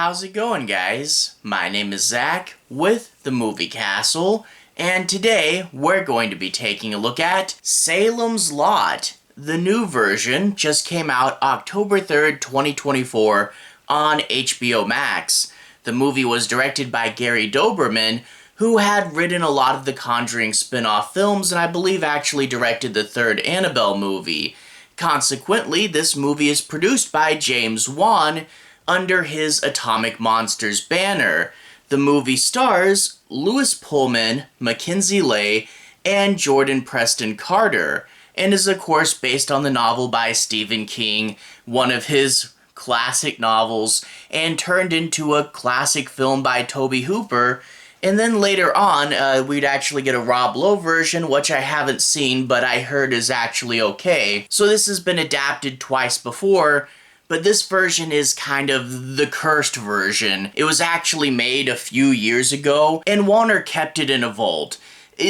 How's it going, guys? My name is Zach with the Movie Castle, and today we're going to be taking a look at Salem's Lot. The new version just came out October 3rd, 2024 on HBO Max. The movie was directed by Gary Dauberman, who had written a lot of the Conjuring spin-off films and I believe actually directed the third Annabelle movie. Consequently, this movie is produced by James Wan under his Atomic Monsters banner. The movie stars Lewis Pullman, Makenzie, Leigh, and Jordan Preston Carter, and is of course based on the novel by Stephen King, one of his classic novels, and turned into a classic film by Tobe Hooper. And then later on, we'd actually get a Rob Lowe version, which I haven't seen, but I heard is actually okay. So this has been adapted twice before, but this version is kind of the cursed version. It was actually made a few years ago, and Warner kept it in a vault.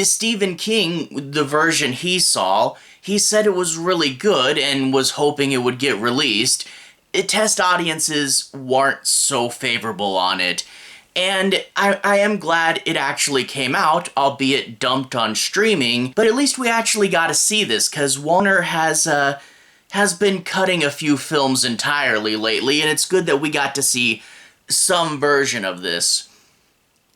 Stephen King, the version he saw, he said it was really good and was hoping it would get released. Test audiences weren't so favorable on it. And I am glad it actually came out, albeit dumped on streaming, but at least we actually got to see this, because Warner has been cutting a few films entirely lately, and it's good that we got to see some version of this.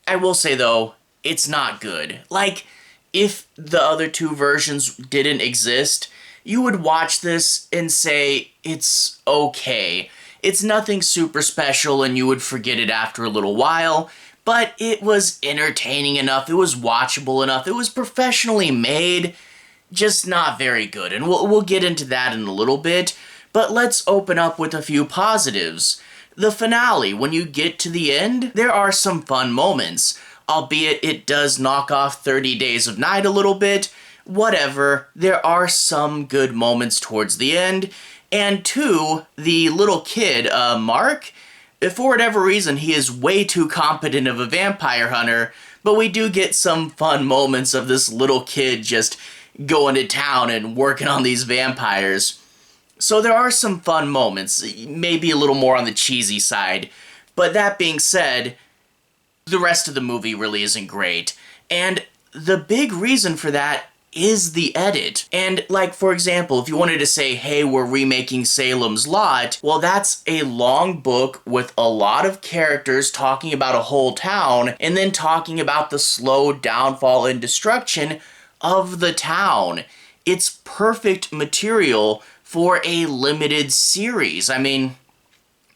I will say, though, it's not good. Like, if the other two versions didn't exist, you would watch this and say, it's okay. It's nothing super special and you would forget it after a little while, but it was entertaining enough, it was watchable enough, it was professionally made, just not very good. And we'll get into that in a little bit, but let's open up with a few positives. The finale, when you get to the end, there are some fun moments, albeit it does knock off 30 Days of Night a little bit. Whatever, there are some good moments towards the end. And two, the little kid, Mark, for whatever reason, he is way too competent of a vampire hunter, but we do get some fun moments of this little kid just going to town and working on these vampires. So there are some fun moments, maybe a little more on the cheesy side, but that being said, the rest of the movie really isn't great. And the big reason for that is the edit. And like, for example, if you wanted to say, hey, we're remaking Salem's Lot, well, that's a long book with a lot of characters talking about a whole town and then talking about the slow downfall and destruction of the town. It's perfect material for a limited series. I mean,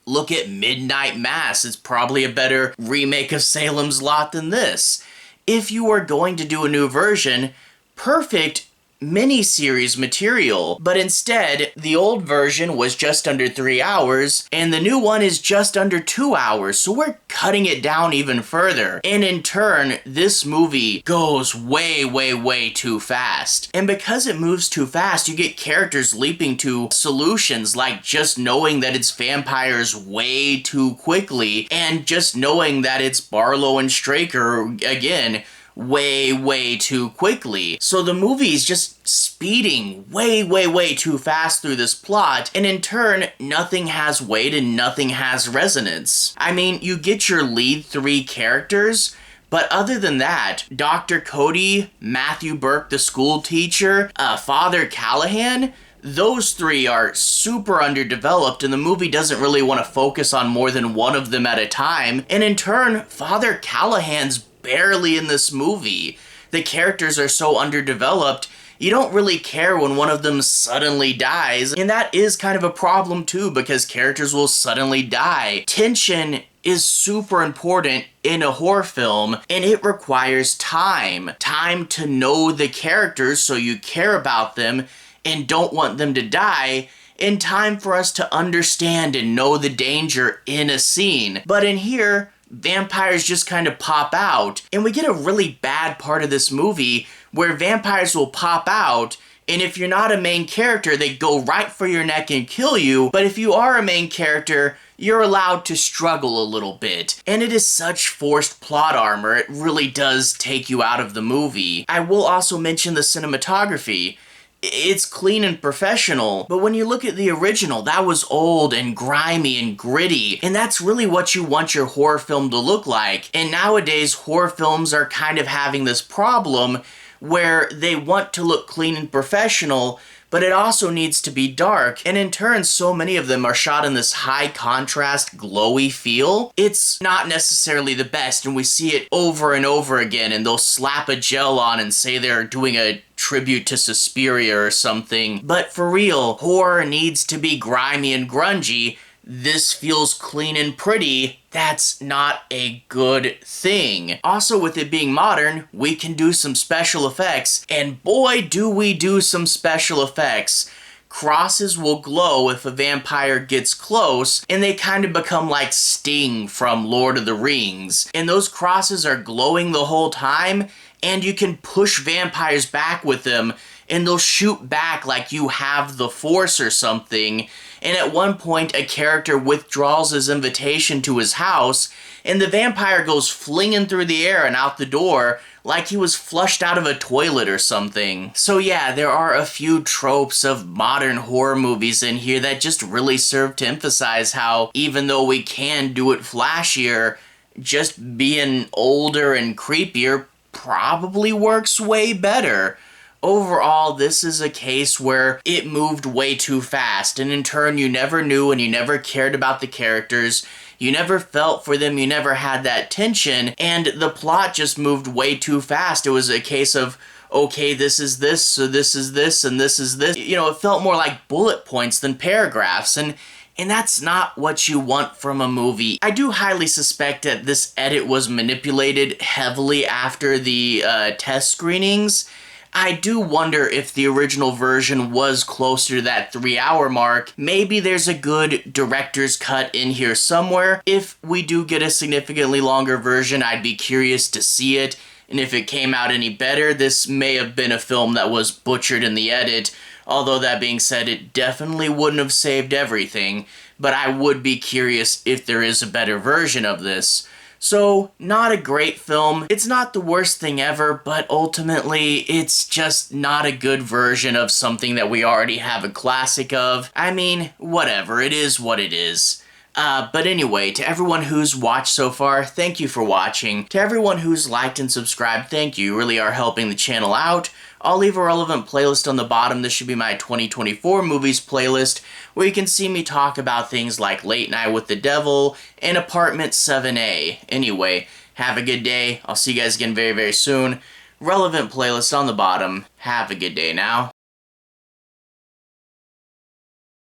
look at Midnight Mass. It's probably a better remake of Salem's Lot than this. If you are going to do a new version, perfect mini-series material, but instead, the old version was just under 3 hours, and the new one is just under 2 hours, so we're cutting it down even further. And in turn, this movie goes way, way, way too fast. And because it moves too fast, you get characters leaping to solutions like just knowing that it's vampires way too quickly, and just knowing that it's Barlow and Straker, again, way, way too quickly. So the movie is just speeding way, way, way too fast through this plot, and in turn, nothing has weight and nothing has resonance. I mean, you get your lead three characters, but other than that, Dr. Cody, Matthew Burke, the school teacher, Father Callahan, those three are super underdeveloped, and the movie doesn't really want to focus on more than one of them at a time, and in turn, Father Callahan's barely in this movie. The characters are so underdeveloped, you don't really care when one of them suddenly dies, and that is kind of a problem too, because characters will suddenly die. Tension is super important in a horror film, and it requires time. Time to know the characters so you care about them and don't want them to die, and time for us to understand and know the danger in a scene. But in here, vampires just kind of pop out, and we get a really bad part of this movie where vampires will pop out, and if you're not a main character, they go right for your neck and kill you, but if you are a main character, you're allowed to struggle a little bit. And it is such forced plot armor, it really does take you out of the movie. I will also mention the cinematography. it's clean and professional. But when you look at the original, that was old and grimy and gritty, and that's really what you want your horror film to look like. And nowadays, horror films are kind of having this problem where they want to look clean and professional, but it also needs to be dark, and in turn, so many of them are shot in this high contrast, glowy feel. It's not necessarily the best, and we see it over and over again, and they'll slap a gel on and say they're doing a tribute to Suspiria or something. But for real, horror needs to be grimy and grungy. This feels clean and pretty. That's not a good thing. Also, with it being modern, we can do some special effects, and boy do we do some special effects. Crosses will glow if a vampire gets close, and they kind of become like Sting from Lord of the Rings. And those crosses are glowing the whole time, and you can push vampires back with them, and they'll shoot back like you have the Force or something. And at one point, a character withdraws his invitation to his house, and the vampire goes flinging through the air and out the door like he was flushed out of a toilet or something. So yeah, there are a few tropes of modern horror movies in here that just really serve to emphasize how, even though we can do it flashier, just being older and creepier probably works way better. Overall, this is a case where it moved way too fast, and in turn, you never knew and you never cared about the characters. You never felt for them, you never had that tension, and the plot just moved way too fast. It was a case of, okay, this is this, so this is this, and this is this. You know, it felt more like bullet points than paragraphs, and that's not what you want from a movie. I do highly suspect that this edit was manipulated heavily after the test screenings. I do wonder if the original version was closer to that 3-hour mark. Maybe there's a good director's cut in here somewhere. If we do get a significantly longer version, I'd be curious to see it. And if it came out any better, this may have been a film that was butchered in the edit. Although that being said, it definitely wouldn't have saved everything. But I would be curious if there is a better version of this. So, not a great film. It's not the worst thing ever, but ultimately, it's just not a good version of something that we already have a classic of. I mean, whatever, it is what it is. But anyway, to everyone who's watched so far, thank you for watching. To everyone who's liked and subscribed, thank you. You really are helping the channel out. I'll leave a relevant playlist on the bottom. This should be my 2024 movies playlist, where you can see me talk about things like Late Night with the Devil and Apartment 7A. Anyway, have a good day. I'll see you guys again very, very soon. Relevant playlist on the bottom. Have a good day now.